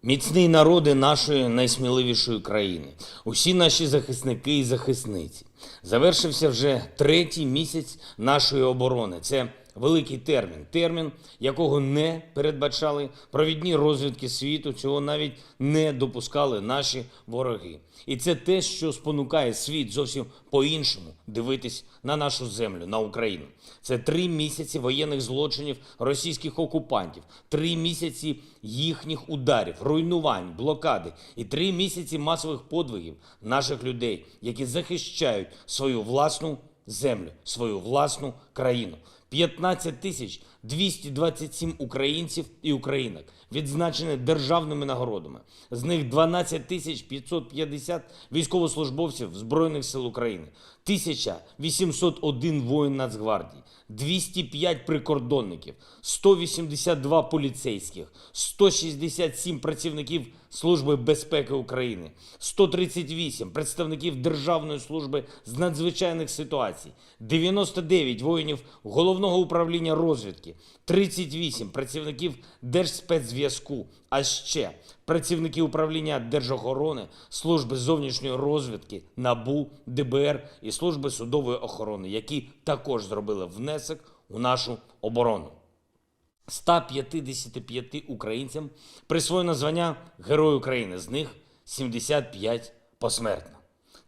Міцні народи нашої найсміливішої країни, усі наші захисники і захисниці. Завершився вже третій місяць нашої оборони. Це великий термін, якого не передбачали провідні розвідки світу, цього навіть не допускали наші вороги. І це те, що спонукає світ зовсім по-іншому дивитись на нашу землю, на Україну. Це 3 місяці воєнних злочинів російських окупантів, 3 місяці їхніх ударів, руйнувань, блокади і 3 місяці масових подвигів наших людей, які захищають свою власну землю, свою власну країну. 15 тисяч 227 українців і українок відзначені державними нагородами. З них 12 тисяч 550 військовослужбовців Збройних сил України, 1801 воїн Нацгвардії, 205 прикордонників, 182 поліцейських, 167 працівників Служби безпеки України, 138 представників Державної служби з надзвичайних ситуацій, 99 воїнів Головного управління розвідки, 38 працівників Держспецзв'язку, а ще працівники управління Держохорони, Служби зовнішньої розвідки, НАБУ, ДБР і Служби судової охорони, які також зробили внесок у нашу оборону. 155 українцям присвоєно звання Герой України, з них 75 посмертно.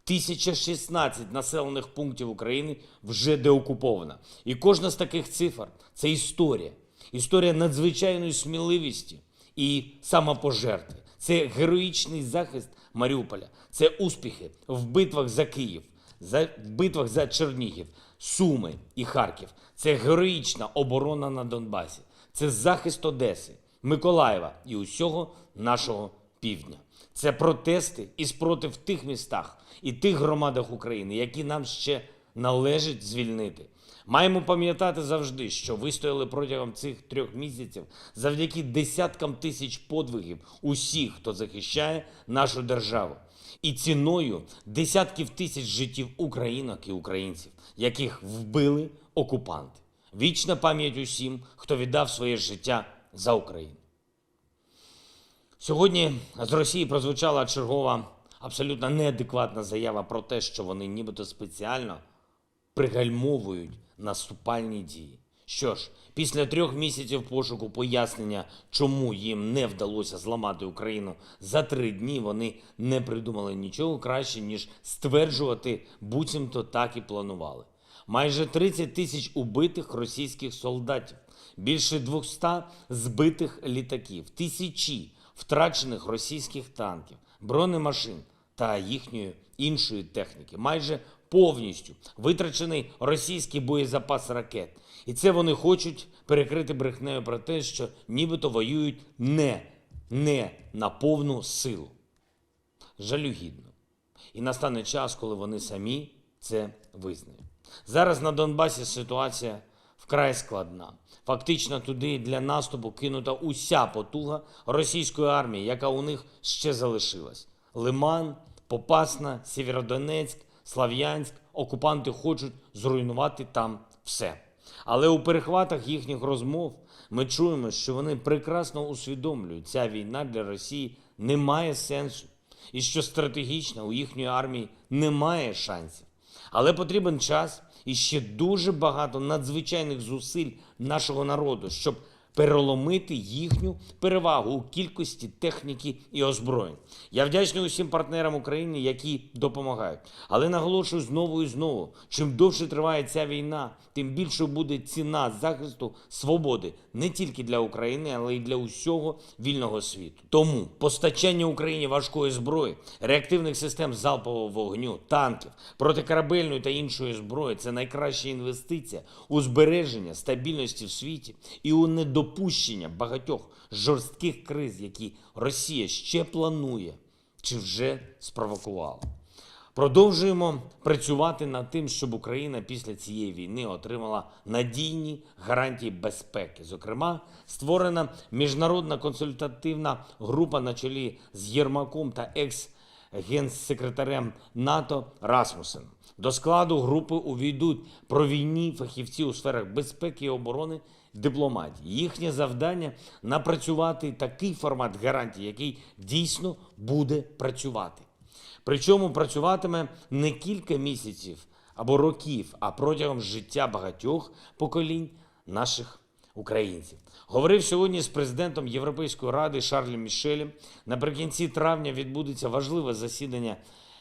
1016 населених пунктів України вже деокуповано. І кожна з таких цифр – це історія. Історія надзвичайної сміливості і самопожертви. Це героїчний захист Маріуполя. Це успіхи в битвах за Київ, в битвах за Чернігів, Суми і Харків. Це героїчна оборона на Донбасі. Це захист Одеси, Миколаєва і усього нашого півдня. Це протести і спротив в тих містах і тих громадах України, які нам ще належить звільнити. Маємо пам'ятати завжди, що вистояли протягом цих 3 місяців завдяки десяткам тисяч подвигів усіх, хто захищає нашу державу. І ціною десятків тисяч життів українок і українців, яких вбили окупанти. Вічна пам'ять усім, хто віддав своє життя за Україну. Сьогодні з Росії прозвучала чергова абсолютно неадекватна заява про те, що вони нібито спеціально пригальмовують наступальні дії. Що ж, після 3 місяців пошуку пояснення, чому їм не вдалося зламати Україну за 3 дні, вони не придумали нічого краще, ніж стверджувати, буцімто так і планували. Майже 30 тисяч убитих російських солдатів, більше 200 збитих літаків, тисячі втрачених російських танків, бронемашин та їхньої іншої техніки. Майже повністю витрачений російський боєзапас ракет. І це вони хочуть перекрити брехнею про те, що нібито воюють не на повну силу. Жалюгідно. І настане час, коли вони самі це визнають. Зараз на Донбасі ситуація вкрай складна. Фактично туди для наступу кинута уся потуга російської армії, яка у них ще залишилась. Лиман, Попасна, Сєвєродонецьк, Слов'янськ. Окупанти хочуть зруйнувати там все. Але у перехватах їхніх розмов ми чуємо, що вони прекрасно усвідомлюють, ця війна для Росії не має сенсу. І що стратегічно у їхньої армії немає шансів. Але потрібен час і ще дуже багато надзвичайних зусиль нашого народу, щоб переломити їхню перевагу у кількості техніки і озброєнь. Я вдячний усім партнерам України, які допомагають. Але наголошую знову і знову, чим довше триває ця війна, тим більшою буде ціна захисту свободи не тільки для України, але й для усього вільного світу. Тому постачання Україні важкої зброї, реактивних систем залпового вогню, танків, протикорабельної та іншої зброї – це найкраща інвестиція у збереження стабільності в світі і у недопущення багатьох жорстких криз, які Росія ще планує чи вже спровокувала. Продовжуємо працювати над тим, щоб Україна після цієї війни отримала надійні гарантії безпеки. Зокрема, створена міжнародна консультативна група на чолі з Єрмаком та екс-генсекретарем НАТО Расмусеном. До складу групи увійдуть провідні фахівці у сферах безпеки і оборони дипломатії. Їхнє завдання – напрацювати такий формат гарантій, який дійсно буде працювати. Причому працюватиме не кілька місяців або років, а протягом життя багатьох поколінь наших українців. Говорив сьогодні з президентом Європейської ради Шарлем Мішелем. Наприкінці травня відбудеться важливе засідання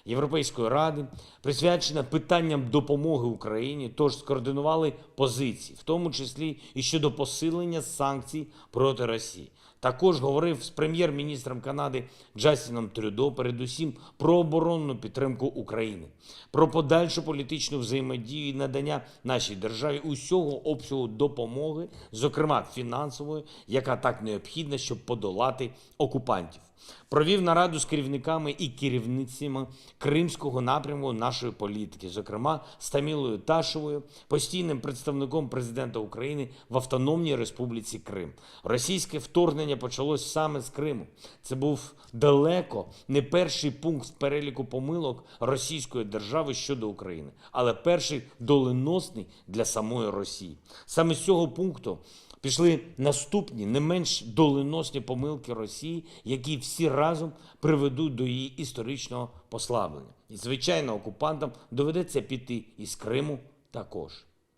Європейської ради, присвячене питанням допомоги Україні, тож скоординували позиції, в тому числі і щодо посилення санкцій проти Росії. Також говорив з прем'єр-міністром Канади Джастіном Трюдо, передусім про оборонну підтримку України, про подальшу політичну взаємодію і надання нашій державі усього обсягу допомоги, зокрема фінансової, яка так необхідна, щоб подолати окупантів. Провів нараду з керівниками і керівницями кримського напрямку нашої політики, зокрема з Тамілою Ташевою, постійним представником президента України в Автономній Республіці Крим. Російське вторгнення почалось саме з Криму. Це був далеко не перший пункт з переліку помилок російської держави щодо України, але перший доленосний для самої Росії. Саме з цього пункту пішли наступні, не менш доленосні помилки Росії, які всі разом приведуть до її історичного послаблення. І, звичайно, окупантам доведеться піти із Криму також,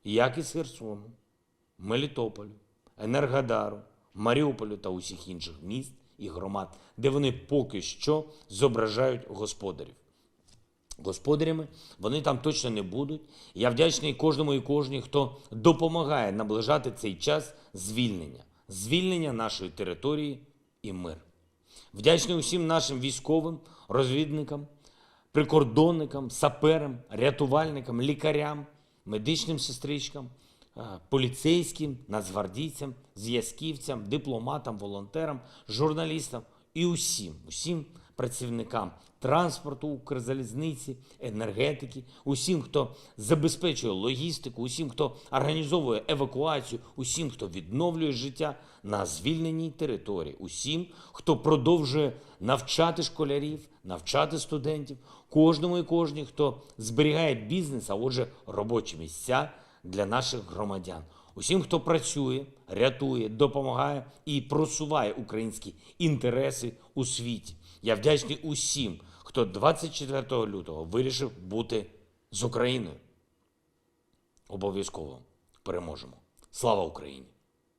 як і з Херсону, Мелітополю, Енергодару, Маріуполю та усіх інших міст і громад, де вони поки що зображають господарів. Господарями вони там точно не будуть. Я вдячний кожному і кожній, хто допомагає наближати цей час звільнення нашої території і мир. Вдячний усім нашим військовим, розвідникам, прикордонникам, саперам, рятувальникам, лікарям, медичним сестричкам, поліцейським, нацгвардійцям, зв'язківцям, дипломатам, волонтерам, журналістам і усім працівникам транспорту, Укрзалізниці, енергетики, усім, хто забезпечує логістику, усім, хто організовує евакуацію, усім, хто відновлює життя на звільненій території, усім, хто продовжує навчати школярів, навчати студентів, кожному і кожній, хто зберігає бізнес, а отже робочі місця для наших громадян. Усім, хто працює, рятує, допомагає і просуває українські інтереси у світі. Я вдячний усім, хто 24 лютого вирішив бути з Україною. Обов'язково переможемо. Слава Україні!